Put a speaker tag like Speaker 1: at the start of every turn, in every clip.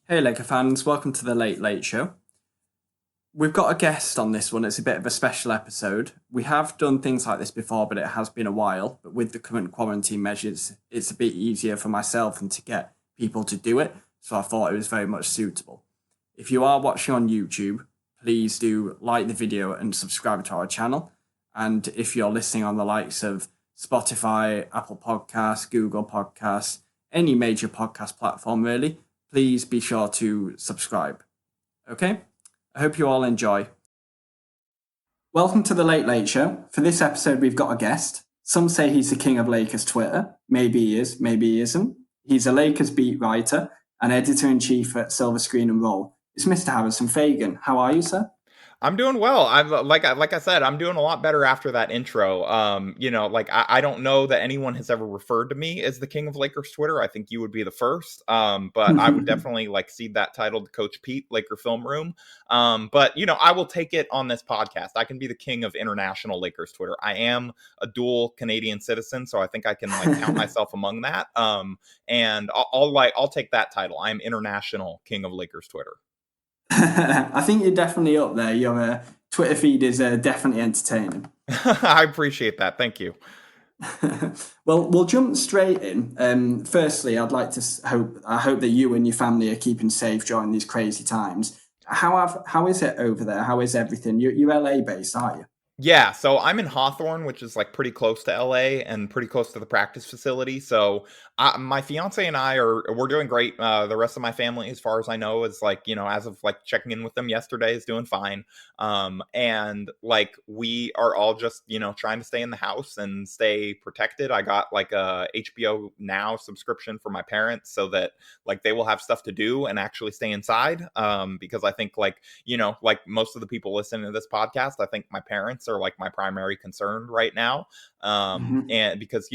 Speaker 1: Hey Laker fans, welcome to the Late Late Show. We've got a guest on this one. It's a bit of a special episode. We have done things like this before, but it has been a while. But with the current quarantine measures, it's a bit easier for myself and to get people to do it. So I thought it was very much suitable. If you are watching on YouTube, please do like the video and subscribe to our channel. And if you're listening on the likes of Spotify, Apple Podcasts, Google Podcasts, any major podcast platform really, please be sure to subscribe. Okay? I hope you all enjoy. Welcome to the Late Late Show. For this episode, we've got a guest. Some say he's the king of Lakers Twitter. Maybe he is, maybe he isn't. He's a Lakers beat writer and editor-in-chief at Silver Screen and Roll. It's Mr. Harrison Faigen. How are you, sir?
Speaker 2: I'm doing well. I'm like I said, I'm doing a lot better after that intro. I don't know that anyone has ever referred to me as the king of Lakers Twitter. I think you would be the first. But I would definitely cede that title to Coach Pete, Laker Film Room. But I will take it on this podcast. I can be the king of international Lakers Twitter. I am a dual Canadian citizen, so I think I can count myself among that. And I'll take that title. I'm international king of Lakers Twitter.
Speaker 1: I think you're definitely up there. Your Twitter feed is definitely entertaining.
Speaker 2: I appreciate that. Thank you.
Speaker 1: Well, we'll jump straight in. Firstly, I'd like to hope that you and your family are keeping safe during these crazy times. How is it over there? How is everything? You're LA based, aren't you?
Speaker 2: Yeah, so I'm in Hawthorne, which is pretty close to LA and pretty close to the practice facility. So my fiance and we're doing great. The rest of my family, as far as I know, is as of checking in with them yesterday, is doing fine. And we are all just trying to stay in the house and stay protected. I got a HBO Now subscription for my parents so that they will have stuff to do and actually stay inside. Because I think most of the people listening to this podcast, I think my parents are my primary concern right now. And because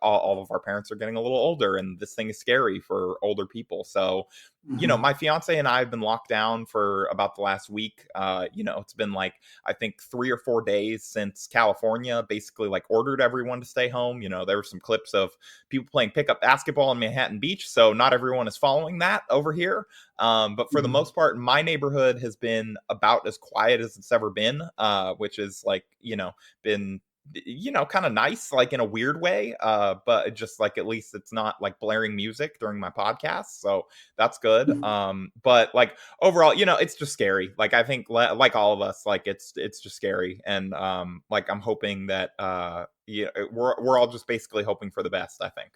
Speaker 2: all of our parents are getting a little older and this thing is scary for older people. So my fiance and I have been locked down for about the last week. It's been I think 3 or 4 days since California basically ordered everyone to stay home. There were some clips of people playing pickup basketball in Manhattan Beach, so not everyone is following that over here. But for the most part, my neighborhood has been about as quiet as it's ever been, which is been kind of nice, in a weird way. But just at least it's not blaring music during my podcast. So that's good. But overall, it's just scary. I think all of us, it's just scary. And I'm hoping that, we're all just basically hoping for the best, I think.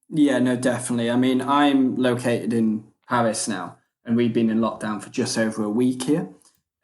Speaker 1: Yeah, no, definitely. I mean, I'm located in Paris now, and we've been in lockdown for just over a week here.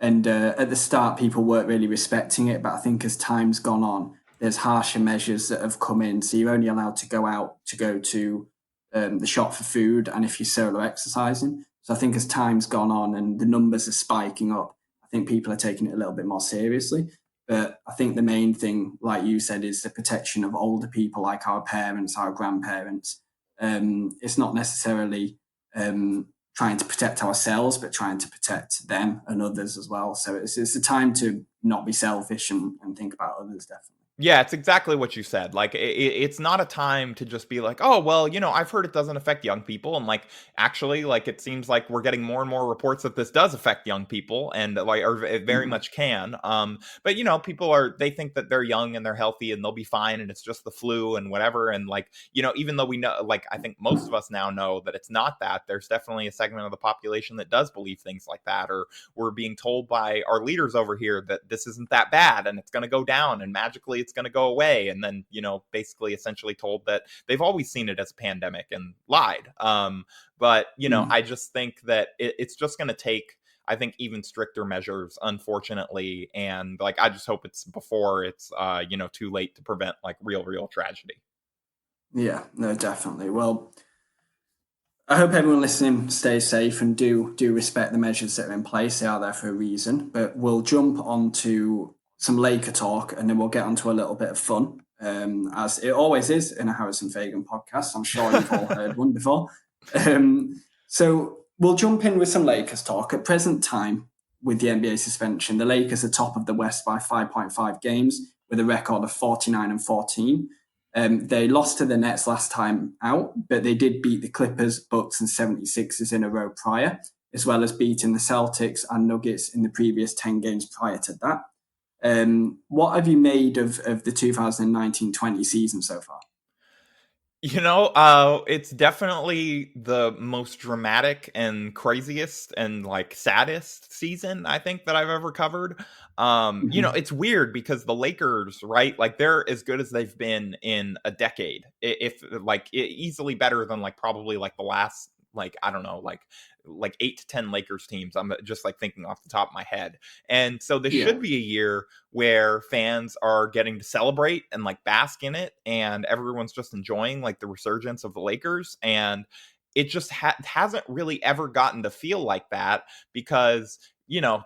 Speaker 1: And at the start, people weren't really respecting it. But I think as time's gone on, there's harsher measures that have come in. So you're only allowed to go to the shop for food and if you're solo exercising. So I think as time's gone on and the numbers are spiking up, I think people are taking it a little bit more seriously. But I think the main thing, like you said, is the protection of older people like our parents, our grandparents. It's not necessarily trying to protect ourselves, but trying to protect them and others as well. So it's a time to not be selfish and think about others, definitely.
Speaker 2: Yeah, it's exactly what you said. It's not a time to just be oh, well, I've heard it doesn't affect young people. And actually, it seems like we're getting more and more reports that this does affect young people and or it very much can. But, people they think that they're young and they're healthy and they'll be fine and it's just the flu and whatever. And even though we know, I think most of us now know that it's not that, there's definitely a segment of the population that does believe things like that. Or we're being told by our leaders over here that this isn't that bad and it's going to go down and magically it's going to go away, and then basically essentially told that they've always seen it as a pandemic and lied. But I just think that it's just going to take, I think, even stricter measures, unfortunately, and I just hope it's before it's too late to prevent real tragedy.
Speaker 1: Yeah, no, definitely. Well, I hope everyone listening stays safe and do respect the measures that are in place. They are there for a reason. But we'll jump on to some Laker talk, and then we'll get onto a little bit of fun, as it always is in a Harrison Faigen podcast. I'm sure you've all heard one before. So we'll jump in with some Lakers talk. At present time, with the NBA suspension, the Lakers are top of the West by 5.5 games with a record of 49-14. They lost to the Nets last time out, but they did beat the Clippers, Bucks, and 76ers in a row prior, as well as beating the Celtics and Nuggets in the previous 10 games prior to that. What have you made of the 2019-20 season so far?
Speaker 2: It's definitely the most dramatic and craziest and like saddest season I think that I've ever covered.
Speaker 1: Mm-hmm.
Speaker 2: It's weird because the Lakers, right? Like they're as good as they've been in a decade. If like easily better than like probably like the last like I don't know like 8 to 10 Lakers teams. I'm just like thinking off the top of my head. And so this
Speaker 1: Yeah.
Speaker 2: should be a year where fans are getting to celebrate and like bask in it and everyone's just enjoying like the resurgence of the Lakers and it just hasn't really ever gotten to feel like that because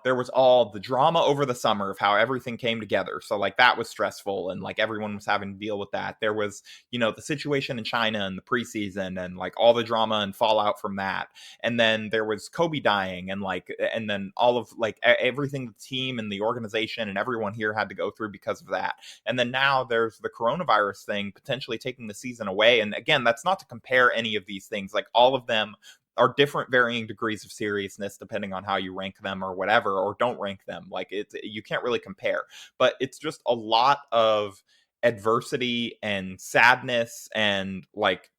Speaker 2: there was all the drama over the summer of how everything came together. So like that was stressful and like everyone was having to deal with that. There was, the situation in China in the preseason and like all the drama and fallout from that. And then there was Kobe dying and then all of like everything the team and the organization and everyone here had to go through because of that. And then now there's the coronavirus thing potentially taking the season away. And again, that's not to compare any of these things. Like all of them are different varying degrees of seriousness depending on how you rank them or whatever or don't rank them. Like you can't really compare. But it's just a lot of adversity and sadness and like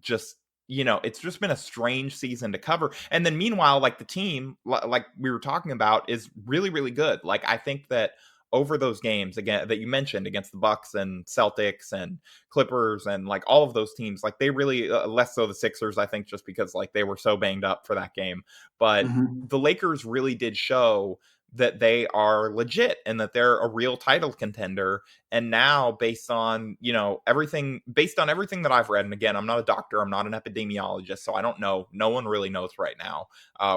Speaker 2: just it's just been a strange season to cover. And then meanwhile, like the team, like we were talking about, is really, really good. Like I think that over those games again that you mentioned against the Bucks and Celtics and Clippers and like all of those teams, like they really less so the Sixers, I think, just because like they were so banged up for that game. But
Speaker 1: Mm-hmm.
Speaker 2: the Lakers really did show that they are legit and that they're a real title contender. And now based on everything that I've read, and again, I'm not a doctor, I'm not an epidemiologist, so I don't know, no one really knows right now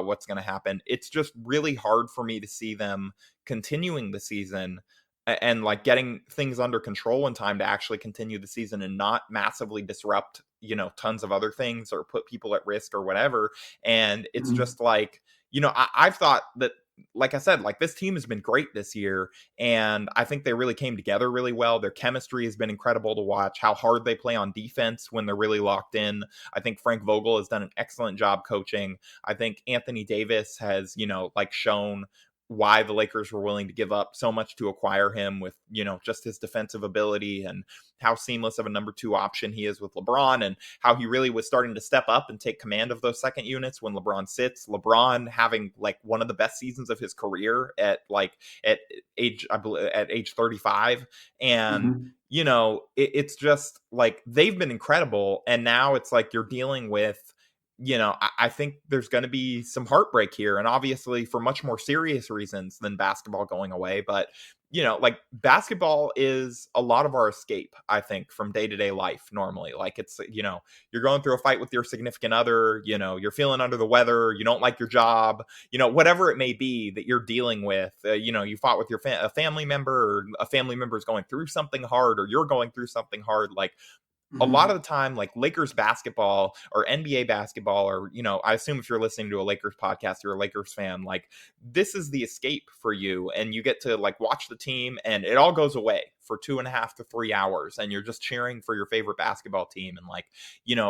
Speaker 2: what's going to happen. It's just really hard for me to see them continuing the season and like getting things under control in time to actually continue the season and not massively disrupt tons of other things or put people at risk or whatever. And it's
Speaker 1: Mm-hmm.
Speaker 2: just like I've thought that, like I said, like this team has been great this year. And I think they really came together really well. Their chemistry has been incredible to watch, how hard they play on defense when they're really locked in. I think Frank Vogel has done an excellent job coaching. I think Anthony Davis has, like shown why the Lakers were willing to give up so much to acquire him with, just his defensive ability and how seamless of a number two option he is with LeBron and how he really was starting to step up and take command of those second units when LeBron sits. LeBron having like one of the best seasons of his career at age 35. And
Speaker 1: Mm-hmm.
Speaker 2: it's just like they've been incredible. And now it's like you're dealing with I think there's going to be some heartbreak here, and obviously for much more serious reasons than basketball going away. But like basketball is a lot of our escape, I think, from day to day life. Normally, like it's you're going through a fight with your significant other, you're feeling under the weather, you don't like your job, whatever it may be that you're dealing with. You fought with a family member, or a family member is going through something hard, or you're going through something hard. Like a lot of
Speaker 1: Mm-hmm.
Speaker 2: the time, like Lakers basketball or NBA basketball, or, I assume if you're listening to a Lakers podcast, you're a Lakers fan, like this is the escape for you. And you get to like watch the team and it all goes away for 2.5 to 3 hours. And you're just cheering for your favorite basketball team. And like,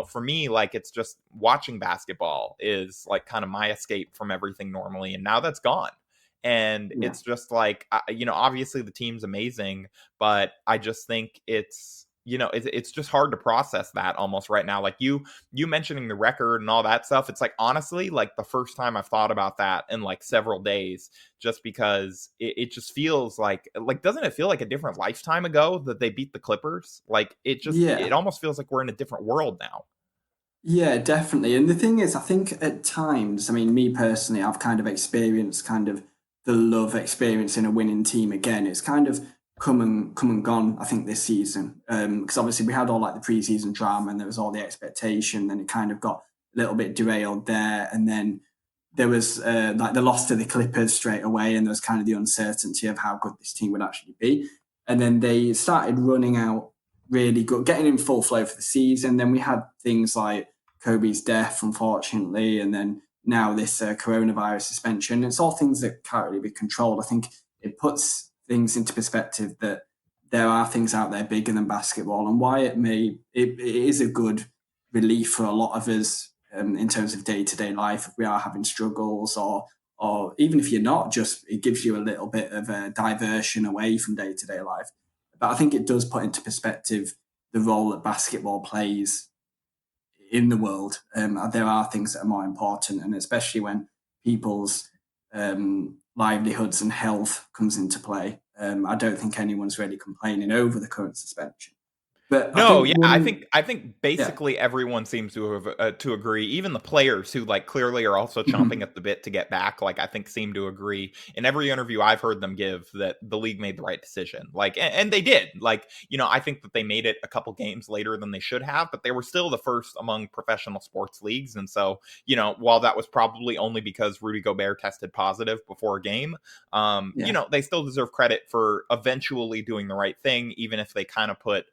Speaker 2: for me, like it's just watching basketball is like kind of my escape from everything normally. And now that's gone. And
Speaker 1: Yeah.
Speaker 2: it's just like, obviously the team's amazing, but I just think it's just hard to process that almost right now. Like you mentioning the record and all that stuff, it's like honestly like the first time I've thought about that in like several days, just because it just feels like doesn't it feel like a different lifetime ago that they beat the Clippers? Like it
Speaker 1: Yeah.
Speaker 2: almost feels like we're in a different world now.
Speaker 1: Yeah, definitely. And the thing is, I think at times, I mean, me personally, I've kind of experienced kind of the love experience in a winning team again. It's kind of come and gone, I think, this season. Because obviously we had all like the preseason drama and there was all the expectation, then it kind of got a little bit derailed there. And then there was like the loss to the Clippers straight away, and there was kind of the uncertainty of how good this team would actually be. And then they started running out really good, getting in full flow for the season. Then we had things like Kobe's death, unfortunately, and then now this coronavirus suspension. It's all things that can't really be controlled. I think it puts things into perspective that there are things out there bigger than basketball, and why it is a good relief for a lot of us in terms of day to day life. If we are having struggles, or even if you're not, just it gives you a little bit of a diversion away from day to day life. But I think it does put into perspective the role that basketball plays in the world. There are things that are more important, and especially when people's livelihoods and health comes into play. I don't think anyone's really complaining over the current suspension. But I
Speaker 2: No,
Speaker 1: think
Speaker 2: yeah,
Speaker 1: one,
Speaker 2: I think
Speaker 1: yeah,
Speaker 2: basically everyone seems to have to agree. Even the players who like clearly are also chomping at the bit to get back, like I think seem to agree. In every interview I've heard them give, that the league made the right decision. Like, and they did. Like, I think that they made it a couple games later than they should have, but they were still the first among professional sports leagues. And so, while that was probably only because Rudy Gobert tested positive before a game,
Speaker 1: yeah.
Speaker 2: they still deserve credit for eventually doing the right thing, even if they kind of put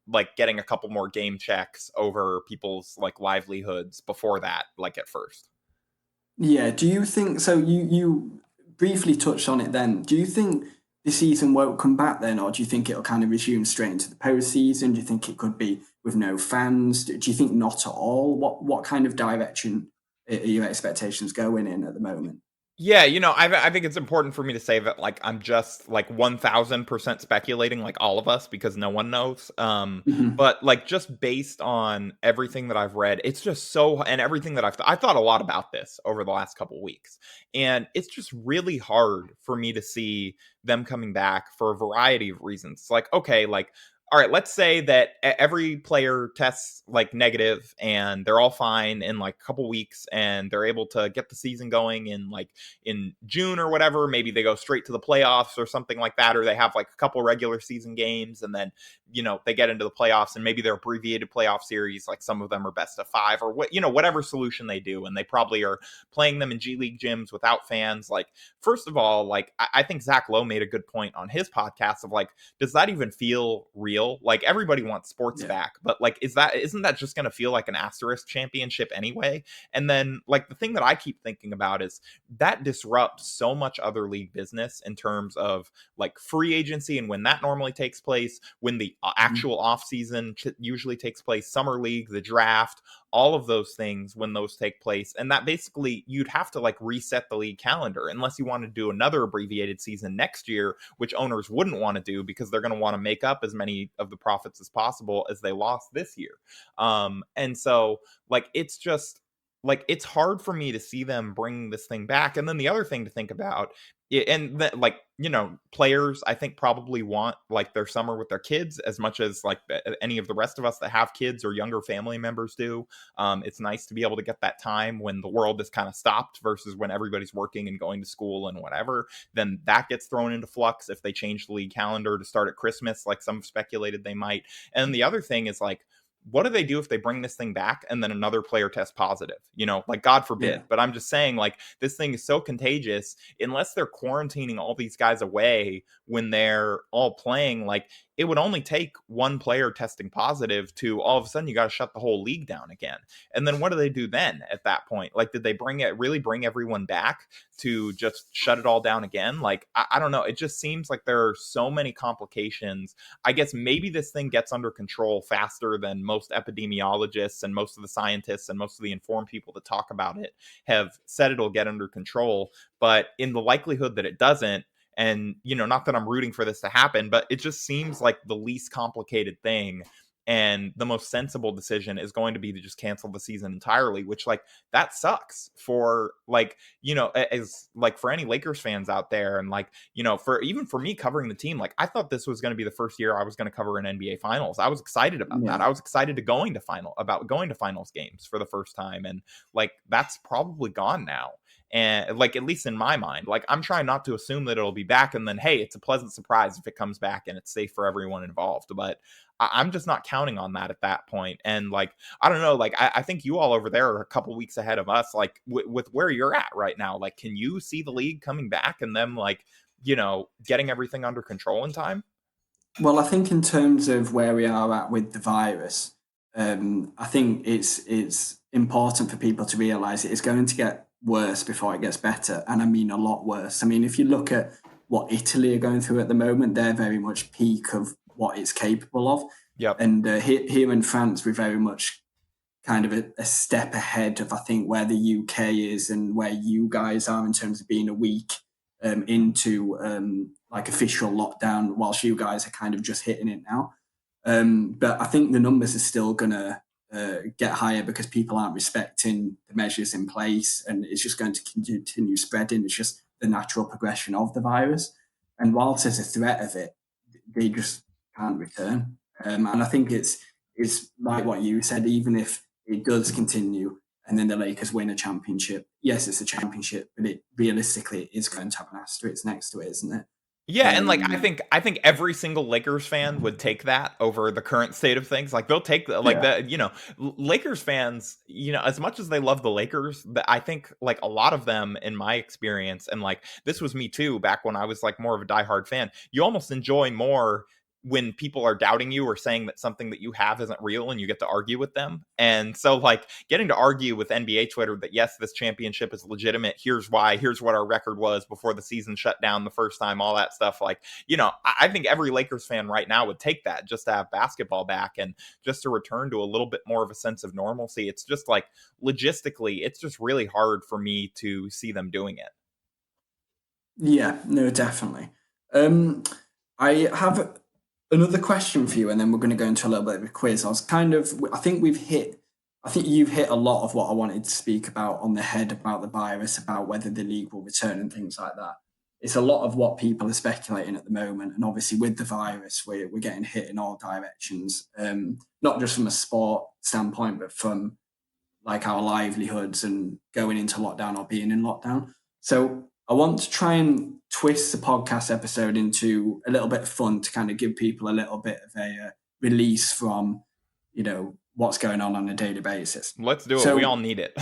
Speaker 2: like getting a couple more game checks over people's like livelihoods before that, like at first.
Speaker 1: Yeah, do you think so? You briefly touched on it then. Do you think the season won't come back then, or do you think it'll kind of resume straight into the postseason? Do you think it could be with no fans? Do you think not at all? What kind of direction are your expectations going in at the moment?
Speaker 2: Yeah, I think it's important for me to say that like I'm just like 1000% speculating, like all of us, because no one knows.
Speaker 1: Hmm.
Speaker 2: But like just based on everything that I've read, it's just so, and everything that I thought a lot about this over the last couple weeks, and it's just really hard for me to see them coming back for a variety of reasons. It's like, okay, like, all right, let's say that every player tests like negative and they're all fine in like a couple weeks and they're able to get the season going in June or whatever. Maybe they go straight to the playoffs or something like that, or they have like a couple regular season games and then, they get into the playoffs and maybe they're abbreviated playoff series. Like some of them are best of 5 or whatever solution they do. And they probably are playing them in G League gyms without fans. Like, first of all, like, I think Zach Lowe made a good point on his podcast of like, does that even feel real? Like everybody wants sports
Speaker 1: Yeah.
Speaker 2: back, but like, isn't that just going to feel like an asterisk championship anyway? And then like the thing that I keep thinking about is that disrupts so much other league business in terms of like free agency and when that normally takes place, when the
Speaker 1: Mhm.
Speaker 2: actual off season usually takes place, summer league, the draft, all of those things when those take place. And that basically you'd have to like reset the league calendar unless you want to do another abbreviated season next year, which owners wouldn't want to do because they're going to want to make up as many of the profits as possible as they lost this year. And so like it's just like it's hard for me to see them bring this thing back. And then the other thing to think about, and that like players I think probably want like their summer with their kids as much as like any of the rest of us that have kids or younger family members do. It's nice to be able to get that time when the world is kind of stopped versus when everybody's working and going to school and whatever. Then that gets thrown into flux if they change the league calendar to start at Christmas, like some have speculated they might. And the other thing is like, what do they do if they bring this thing back and then another player tests positive? Like God
Speaker 1: Yeah.
Speaker 2: forbid. But I'm just saying, like, this thing is so contagious, unless they're quarantining all these guys away when they're all playing, like, it would only take one player testing positive to all of a sudden you got to shut the whole league down again. And then what do they do then at that point? Like, did they really bring everyone back to just shut it all down again? Like, I don't know. It just seems like there are so many complications. I guess maybe this thing gets under control faster than most epidemiologists and most of the scientists and most of the informed people that talk about it have said it'll get under control. But in the likelihood that it doesn't, and not that I'm rooting for this to happen, but it just seems like the least complicated thing and the most sensible decision is going to be to just cancel the season entirely, which like that sucks for like as like for any Lakers fans out there. And like for even for me covering the team, like I thought this was going to be the first year I was going to cover an NBA finals. I was excited about that.
Speaker 1: Yeah.
Speaker 2: I was excited about going to finals games for the first time, and like that's probably gone now. And like at least in my mind, like I'm trying not to assume that it'll be back and then hey, it's a pleasant surprise if it comes back and it's safe for everyone involved. But I'm just not counting on that at that point. And like I don't know, like I think you all over there are a couple weeks ahead of us. Like with where you're at right now, like can you see the league coming back and them like getting everything under control in time?
Speaker 1: Well, I think in terms of where we are at with the virus, I think it's important for people to realise it is going to get worse before it gets better, and I mean a lot worse. I mean, if you look at what Italy are going through at the moment, they're very much peak of what it's capable of.
Speaker 2: Yep.
Speaker 1: And here in France, we're very much kind of a step ahead of, I think, where the UK is and where you guys are in terms of being a week into like official lockdown, whilst you guys are kind of just hitting it now. But I think the numbers are still going to get higher because people aren't respecting the measures in place, and it's just going to continue spreading. It's just the natural progression of the virus. And whilst there's a threat of it, they just can't return. And I think it's like what you said, even if it does continue and then the Lakers win a championship, yes, it's a championship, but it realistically is going to have an asterisk next to it, isn't it?
Speaker 2: Yeah, and like I think every single Lakers fan would take that over the current state of things. Like they'll take like
Speaker 1: Yeah.
Speaker 2: the Lakers fans, as much as they love the Lakers, I think like a lot of them, in my experience, and like this was me too back when I was like more of a diehard fan. You almost enjoy more when people are doubting you or saying that something that you have isn't real and you get to argue with them. And so like getting to argue with NBA Twitter that yes, this championship is legitimate. Here's why, here's what our record was before the season shut down the first time, all that stuff. Like, I think every Lakers fan right now would take that just to have basketball back and just to return to a little bit more of a sense of normalcy. It's just like logistically, it's just really hard for me to see them doing it.
Speaker 1: Yeah, no, definitely. I have another question for you, and then we're going to go into a little bit of a quiz. I think you've hit a lot of what I wanted to speak about on the head about the virus, about whether the league will return and things like that. It's a lot of what people are speculating at the moment. And obviously with the virus, we're getting hit in all directions, not just from a sport standpoint, but from like our livelihoods and going into lockdown or being in lockdown. So I want to try and twist the podcast episode into a little bit of fun to kind of give people a little bit of a release from, what's going on a daily basis.
Speaker 2: Let's do it.
Speaker 1: So
Speaker 2: We all need it.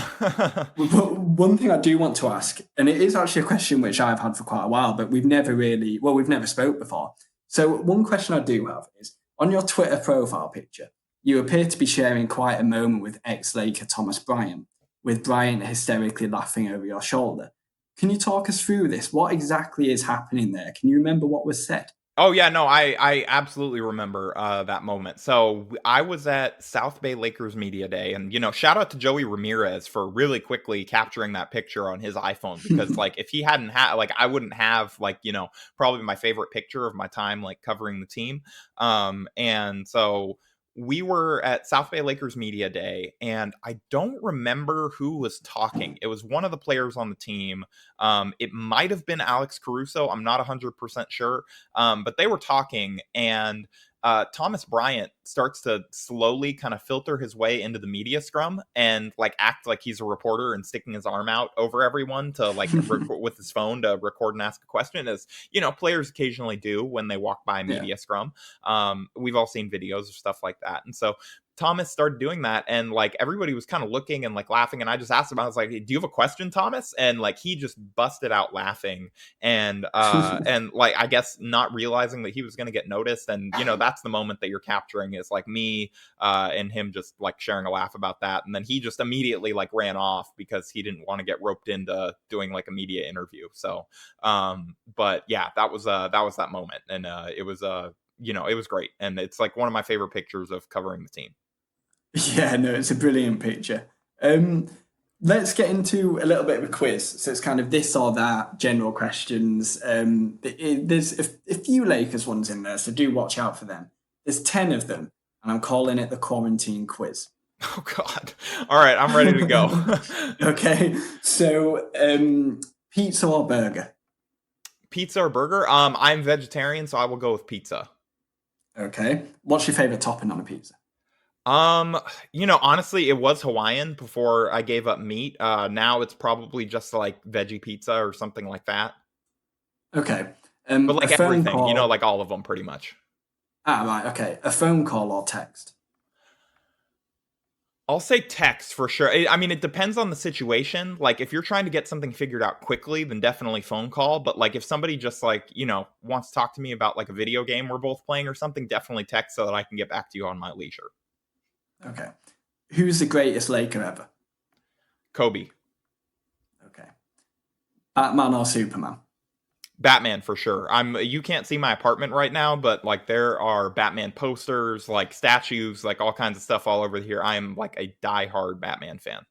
Speaker 1: one thing I do want to ask, and it is actually a question which I've had for quite a while, but we've never spoke before. So one question I do have is, on your Twitter profile picture, you appear to be sharing quite a moment with ex-Laker Thomas Bryant, with Bryant hysterically laughing over your shoulder. Can you talk us through this? What exactly is happening there? Can you remember what was said?
Speaker 2: Oh yeah, no, I absolutely remember that moment. So I was at South Bay Lakers Media Day, and shout out to Joey Ramirez for really quickly capturing that picture on his iPhone, because like if he hadn't had, like, I wouldn't have, like, probably my favorite picture of my time like covering the team. And so we were at South Bay Lakers Media Day, and I don't remember who was talking. It was one of the players on the team. It might have been Alex Caruso. I'm not 100% sure. But they were talking, and Thomas Bryant starts to slowly kind of filter his way into the media scrum and like act like he's a reporter and sticking his arm out over everyone to like with his phone to record and ask a question, as players occasionally do when they walk by a media scrum. We've all seen videos of stuff like that. And so Thomas started doing that, and like everybody was kind of looking and like laughing, and I just asked him, I was like, hey, do you have a question, Thomas? And like he just busted out laughing, and like I guess not realizing that he was going to get noticed. And that's the moment that you're capturing, is like me and him just like sharing a laugh about that, and then he just immediately like ran off because he didn't want to get roped into doing like a media interview. So but yeah, that was that moment, and it was it was great, and it's like one of my favorite pictures of covering the team.
Speaker 1: Yeah, no, it's a brilliant picture. Let's get into a little bit of a quiz. So it's kind of this or that, general questions. There's a few Lakers ones in there, so do watch out for them. There's 10 of them, and I'm calling it the quarantine quiz.
Speaker 2: Oh, God. All right, I'm ready to go.
Speaker 1: Okay, so pizza or burger?
Speaker 2: Pizza or burger? I'm vegetarian, so I will go with pizza.
Speaker 1: Okay. What's your favorite topping on a pizza?
Speaker 2: Honestly, it was Hawaiian before I gave up meat. Now it's probably just like veggie pizza or something like that.
Speaker 1: Okay.
Speaker 2: But like
Speaker 1: A phone
Speaker 2: everything,
Speaker 1: call.
Speaker 2: like all of them pretty much.
Speaker 1: Right. Okay. A phone call or text?
Speaker 2: I'll say text for sure. I mean, it depends on the situation. Like, if you're trying to get something figured out quickly, then definitely phone call. But like, if somebody just like, wants to talk to me about like a video game we're both playing or something, definitely text so that I can get back to you on my leisure.
Speaker 1: Okay. Who's the greatest Laker ever?
Speaker 2: Kobe.
Speaker 1: Okay. Batman or Superman?
Speaker 2: Batman for sure. You can't see my apartment right now, but like there are Batman posters, like statues, like all kinds of stuff all over here. I am like a diehard Batman fan.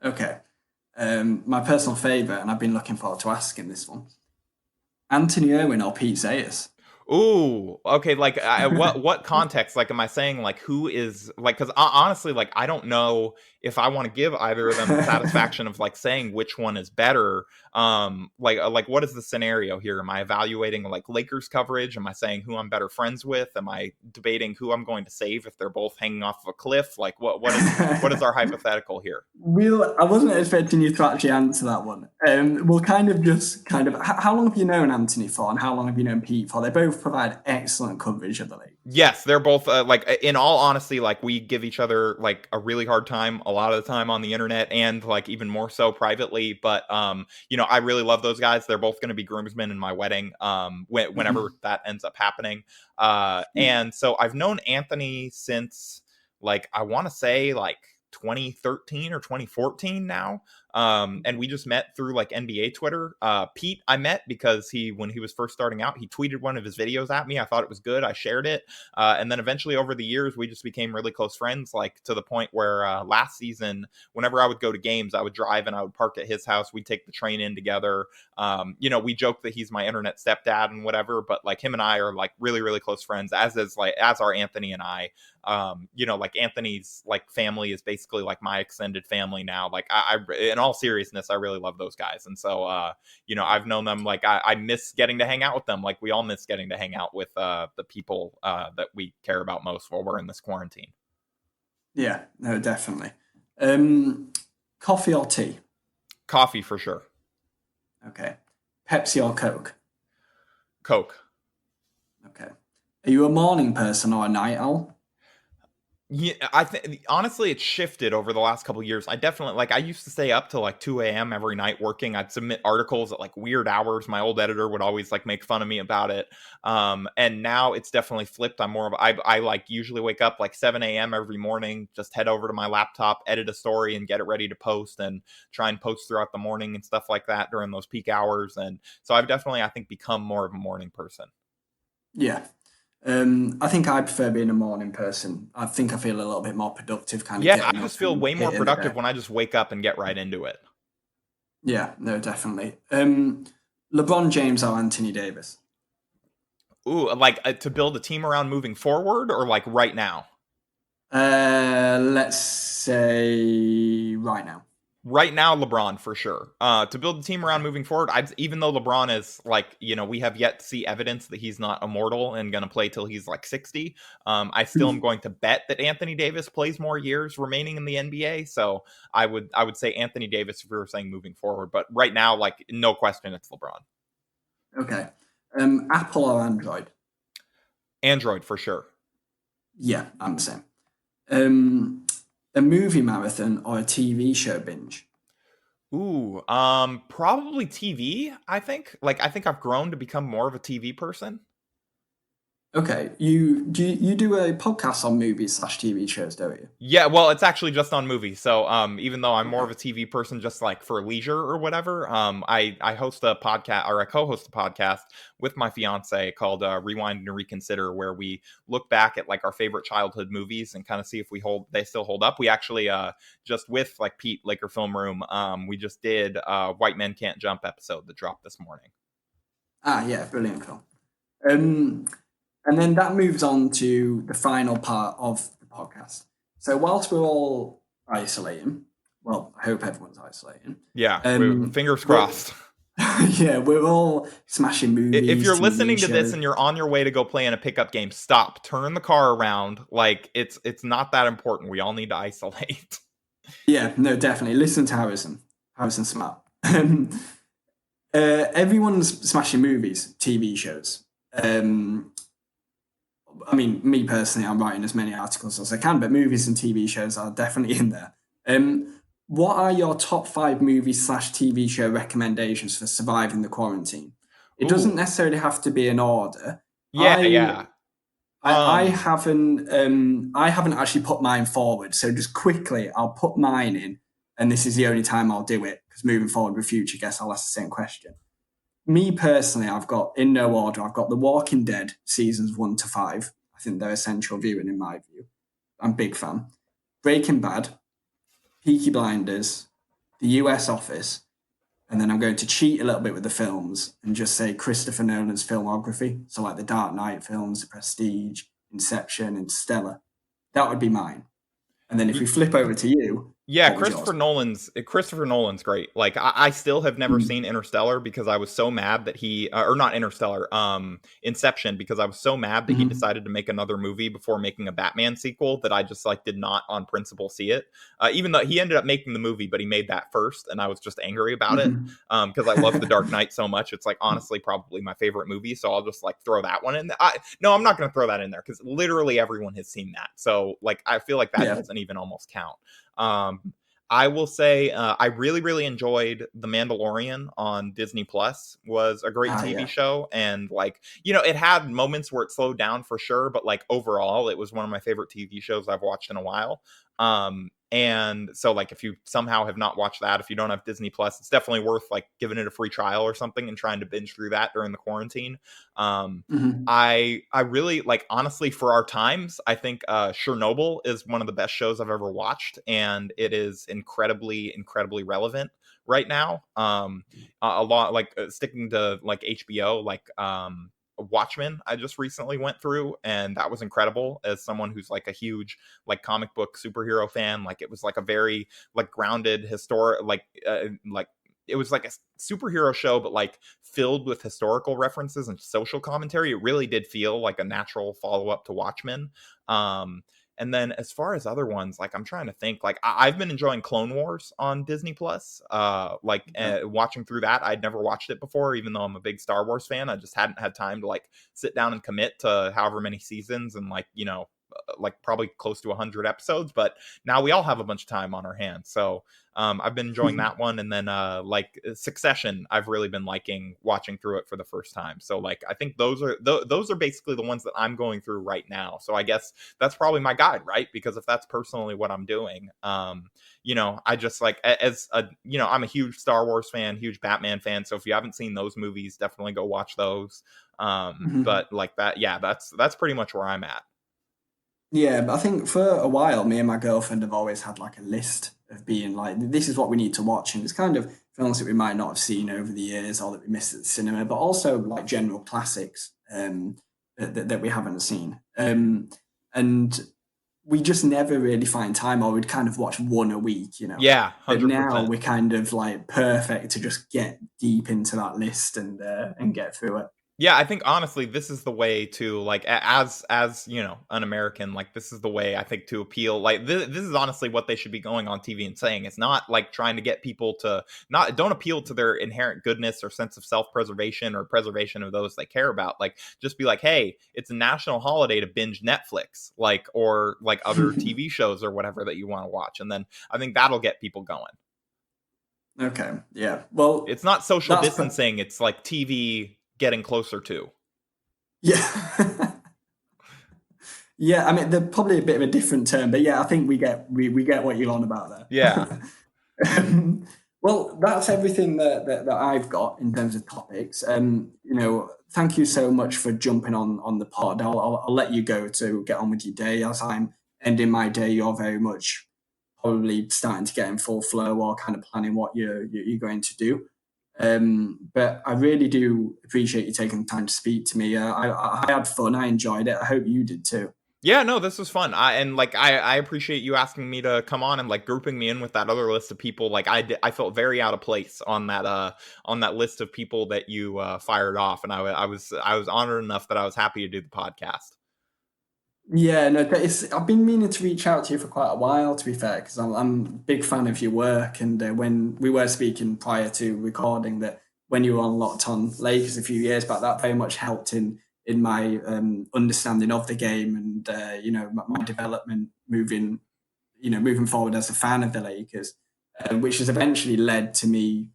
Speaker 1: Okay. My personal favourite, and I've been looking forward to asking this one: Anthony Irwin or Pete Zayas?
Speaker 2: Ooh, okay. Like, what context? Like, am I saying like who is like? Because honestly, like, I don't know if I want to give either of them the satisfaction of like saying which one is better. Like what is the scenario here? Am I evaluating like Lakers coverage? Am I saying who I'm better friends with? Am I debating who I'm going to save if they're both hanging off of a cliff? Like, what is our hypothetical here?
Speaker 1: I wasn't expecting you to actually answer that one. We'll how long have you known Anthony for, and how long have you known Pete for? They both provide excellent coverage of the league.
Speaker 2: Yes, they're both like in all honesty, like we give each other like a really hard time a lot of the time on the internet and like even more so privately. But I really love those guys. They're both going to be groomsmen in my wedding whenever that ends up happening. And so I've known Anthony since like I want to say like 2013 or 2014 now. And we just met through like NBA Twitter. Pete, I met because when he was first starting out, he tweeted one of his videos at me. I thought it was good. I shared it. And then eventually over the years, we just became really close friends, like to the point where last season, whenever I would go to games, I would drive and I would park at his house. We'd take the train in together. We joke that he's my internet stepdad and whatever, but like him and I are like really, really close friends, as are Anthony and I. Like Anthony's like family is basically like my extended family now. Like I in all seriousness, I really love those guys. And so, I've known them, like I miss getting to hang out with them. Like we all miss getting to hang out with the people that we care about most while we're in this quarantine.
Speaker 1: Yeah, no, definitely. Coffee or tea?
Speaker 2: Coffee for sure.
Speaker 1: Okay. Pepsi or Coke?
Speaker 2: Coke.
Speaker 1: Okay. Are you a morning person or a night owl?
Speaker 2: Yeah, I think honestly, it's shifted over the last couple of years. I definitely like. I used to stay up till like 2 a.m. every night working. I'd submit articles at like weird hours. My old editor would always like make fun of me about it. And now it's definitely flipped. I'm more of I like usually wake up like 7 a.m. every morning, just head over to my laptop, edit a story, and get it ready to post, and try and post throughout the morning and stuff like that during those peak hours. And so I've definitely, I think, become more of a morning person.
Speaker 1: Yeah. I think I prefer being a morning person. I think I feel a little bit more productive kind of
Speaker 2: Yeah, I
Speaker 1: getting
Speaker 2: just
Speaker 1: up
Speaker 2: feel
Speaker 1: and
Speaker 2: way more
Speaker 1: hitting the
Speaker 2: productive
Speaker 1: day.
Speaker 2: when I just wake up and get right into it.
Speaker 1: Yeah, no, definitely. LeBron James or Anthony Davis?
Speaker 2: Ooh, like to build a team around moving forward, or like right now?
Speaker 1: Let's say right now.
Speaker 2: Right now, LeBron for sure. To build a team around moving forward, even though LeBron is like, we have yet to see evidence that he's not immortal and going to play till he's like 60. I still am going to bet that Anthony Davis plays more years remaining in the NBA. So I would say Anthony Davis if we were saying moving forward. But right now, like no question, it's LeBron.
Speaker 1: Okay. Apple or Android?
Speaker 2: Android for sure.
Speaker 1: Yeah, I'm the same. A movie marathon or a TV show binge?
Speaker 2: Ooh, probably TV. I think. Like, I think I've grown to become more of a TV person.
Speaker 1: Okay, you do a podcast on movies slash TV shows, don't you?
Speaker 2: Yeah, well, it's actually just on movies. So, even though I'm more
Speaker 1: Okay.
Speaker 2: of a TV person, just like for leisure or whatever, I host a podcast, or I co-host a podcast with my fiance called Rewind and Reconsider, where we look back at like our favorite childhood movies and kind of see if they still hold up. We actually just with like Pete Laker Film Room, we just did White Men Can't Jump episode that dropped this morning.
Speaker 1: Ah, yeah, brilliant film. And then that moves on to the final part of the podcast. So whilst we're all isolating, well, I hope everyone's isolating.
Speaker 2: Yeah, fingers
Speaker 1: we're-
Speaker 2: crossed.
Speaker 1: Yeah, we're all smashing movies.
Speaker 2: If you're
Speaker 1: TV
Speaker 2: listening to this
Speaker 1: shows.
Speaker 2: and you're on your way to go play in a pickup game, stop, turn the car around. Like it's not that important. We all need to isolate.
Speaker 1: Yeah, no, definitely. Listen to Harrison. Harrison's smart. Everyone's smashing movies, TV shows. I mean, me personally, I'm writing as many articles as I can, but movies and TV shows are definitely in there. What are your top 5 movies slash TV show recommendations for surviving the quarantine? It doesn't necessarily have to be in order.
Speaker 2: Yeah.
Speaker 1: I haven't actually put mine forward, so just quickly I'll put mine in, and this is the only time I'll do it because moving forward with future guests, I'll ask the same question. me personally, I've got, in no order, I've got The Walking Dead seasons 1 to 5. I think they're essential viewing in my view. I'm a big fan. Breaking Bad, Peaky Blinders, The US Office, and then I'm going to cheat a little bit with the films and just say Christopher Nolan's filmography. So like the Dark Knight films, The Prestige, Inception, Interstellar. That would be mine. And then if we flip over to you,
Speaker 2: Yeah,
Speaker 1: what was yours?
Speaker 2: Christopher Nolan's great. Like I still have never
Speaker 1: Mm.
Speaker 2: seen Interstellar because I was so mad that he or not Interstellar, Inception, because I was so mad that he
Speaker 1: Mm-hmm.
Speaker 2: decided to make another movie before making a Batman sequel that I just like did not on principle see it. Even though he ended up making the movie, but he made that first, and I was just angry about it
Speaker 1: Mm-hmm.
Speaker 2: because I love The Dark Knight so much. It's like honestly probably my favorite movie, so I'll just like throw that one in there. No, I'm not going to throw that in there because literally everyone has seen that. So like I feel like that
Speaker 1: Yeah.
Speaker 2: doesn't even almost count. I will say I really, really enjoyed The Mandalorian on Disney Plus. Was a great TV
Speaker 1: Yeah.
Speaker 2: show, and like it had moments where it slowed down for sure, but like overall, it was one of my favorite TV shows I've watched in a while. And so like if you somehow have not watched that, if you don't have Disney Plus, it's definitely worth like giving it a free trial or something and trying to binge through that during the quarantine. Um,
Speaker 1: Mm-hmm.
Speaker 2: I really like honestly for our times, I think Chernobyl is one of the best shows I've ever watched, and it is incredibly, incredibly relevant right now. A lot like sticking to like HBO, like Watchmen I just recently went through, and that was incredible as someone who's like a huge like comic book superhero fan. Like it was like a very like grounded historic like it was like a superhero show but like filled with historical references and social commentary. It really did feel like a natural follow-up to Watchmen. um and then as far as other ones, like I'm trying to think, like I've been enjoying Clone Wars on Disney Plus.
Speaker 1: Yeah.
Speaker 2: Watching through that, I'd never watched it before, even though I'm a big Star Wars fan. I just hadn't had time to like sit down and commit to however many seasons and like like probably close to 100 episodes. But now we all have a bunch of time on our hands, so I've been enjoying that one. And then like Succession, I've really been liking watching through it for the first time. So like I think those are basically the ones that I'm going through right now. So I guess that's probably my guide, right? Because if that's personally what I'm doing, I just like as a I'm a huge Star Wars fan, huge Batman fan. So if you haven't seen those movies, definitely go watch those.
Speaker 1: Mm-hmm.
Speaker 2: But like that, yeah, that's pretty much where I'm at.
Speaker 1: Yeah, but I think for a while, me and my girlfriend have always had like a list of being like, this is what we need to watch. And it's kind of films that we might not have seen over the years or that we missed at the cinema, but also like general classics that we haven't seen. And we just never really find time, or we'd kind of watch one a week, you know.
Speaker 2: Yeah,
Speaker 1: But now
Speaker 2: 100%.
Speaker 1: we're kind of like perfect to just get deep into that list and get through it.
Speaker 2: Yeah, I think honestly, this is the way to like as an American, like this is the way I think to appeal. Like this is honestly what they should be going on TV and saying. It's not like trying to get people to not don't appeal to their inherent goodness or sense of self-preservation or preservation of those they care about. Like just be like, hey, it's a national holiday to binge Netflix, like or like other TV shows or whatever that you want to watch, and then I think that'll get people going.
Speaker 1: Okay, yeah. Well,
Speaker 2: It's not social
Speaker 1: that's
Speaker 2: distancing; it's like TV getting closer to.
Speaker 1: yeah. Yeah, I mean, they're probably a bit of a different term, but yeah, I think we get what you're on about
Speaker 2: Yeah.
Speaker 1: there. Well, that's everything that I've got in terms of topics. Thank you so much for jumping on the pod. I'll let you go to get on with your day. As I'm ending my day, you're very much probably starting to get in full flow or kind of planning what you're going to do. But I really do appreciate you taking the time to speak to me. I had fun. I enjoyed it. I hope you did too.
Speaker 2: Yeah, no, this was fun. I appreciate you asking me to come on and like grouping me in with that other list of people. Like I felt very out of place on that list of people that you fired off, and I was honored enough that I was happy to do the podcast.
Speaker 1: Yeah, no, I've been meaning to reach out to you for quite a while, to be fair, because I'm a big fan of your work. And when we were speaking prior to recording, that when you were on Locked On Lakers a few years back, that very much helped in my understanding of the game and my development moving forward as a fan of the Lakers, which has eventually led to me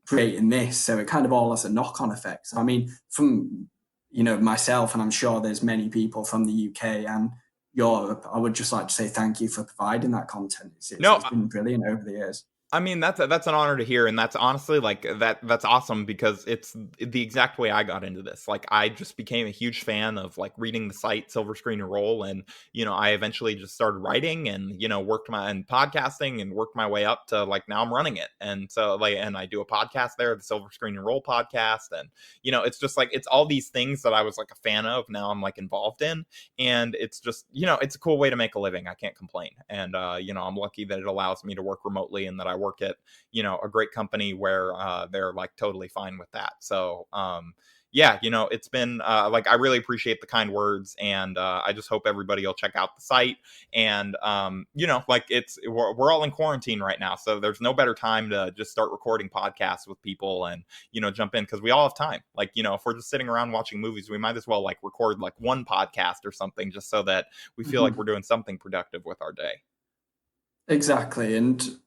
Speaker 1: creating this. So it kind of all has a knock-on effect. So, I mean, from myself, and I'm sure there's many people from the UK and Europe, I would just like to say thank you for providing that content. It's
Speaker 2: No,
Speaker 1: been brilliant over the years.
Speaker 2: I mean, that's an honor to hear, and that's honestly like that's awesome because it's the exact way I got into this. Like, I just became a huge fan of like reading the site Silver Screen and Roll, and I eventually just started writing and worked my and podcasting and worked my way up to like now I'm running it, and so like and I do a podcast there, the Silver Screen and Roll podcast, and it's just like it's all these things that I was like a fan of. Now I'm like involved in, and it's just it's a cool way to make a living. I can't complain, and I'm lucky that it allows me to work remotely and that I work at a great company where they're like totally fine with that. So yeah, it's been like I really appreciate the kind words, and I just hope everybody will check out the site. And like we're all in quarantine right now, so there's no better time to just start recording podcasts with people and jump in, because we all have time. Like if we're just sitting around watching movies, we might as well like record like one podcast or something, just so that we feel like we're doing something productive with our day.
Speaker 1: Exactly. And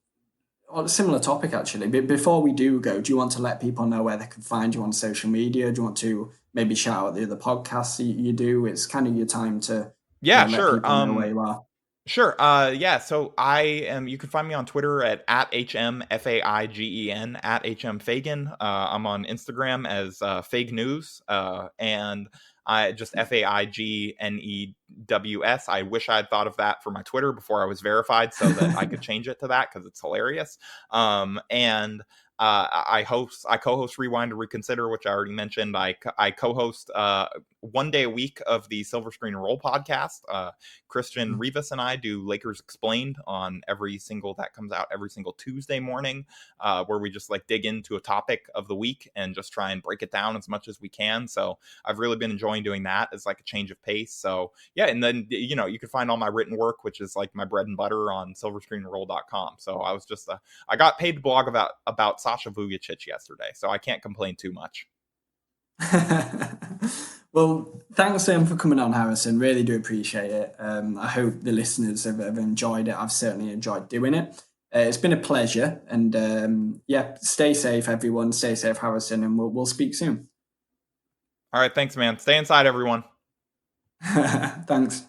Speaker 1: on a similar topic, actually, but before we do go, do you want to let people know where they can find you on social media? Do you want to maybe shout out the other podcasts you do? It's kind of your time to,
Speaker 2: Yeah,
Speaker 1: let
Speaker 2: sure.
Speaker 1: people know where you are.
Speaker 2: Sure. Yeah. So you can find me on Twitter at HMFAIGEN, at HMFagen. I'm on Instagram as Fake News, and I just FAIGNEWS. I wish I had thought of that for my Twitter before I was verified so that I could change it to that, because it's hilarious. And I co-host Rewind to Reconsider, which I already mentioned. I co-host 1 day a week of the Silver Screen and Roll podcast. Christian Rivas and I do Lakers Explained on that comes out every single Tuesday morning, where we just like dig into a topic of the week and just try and break it down as much as we can. So I've really been enjoying doing that as like a change of pace. So yeah, and then you can find all my written work, which is like my bread and butter, on silverscreenroll.com. So I was just I got paid to blog about Sasha Vujacic yesterday, so I can't complain too much.
Speaker 1: Well, thanks for coming on, Harrison. Really do appreciate it. I hope the listeners have enjoyed it. I've certainly enjoyed doing it. It's been a pleasure, and yeah, stay safe, everyone. Stay safe, Harrison, and we'll speak soon.
Speaker 2: All right, thanks, man. Stay inside, everyone.
Speaker 1: Thanks.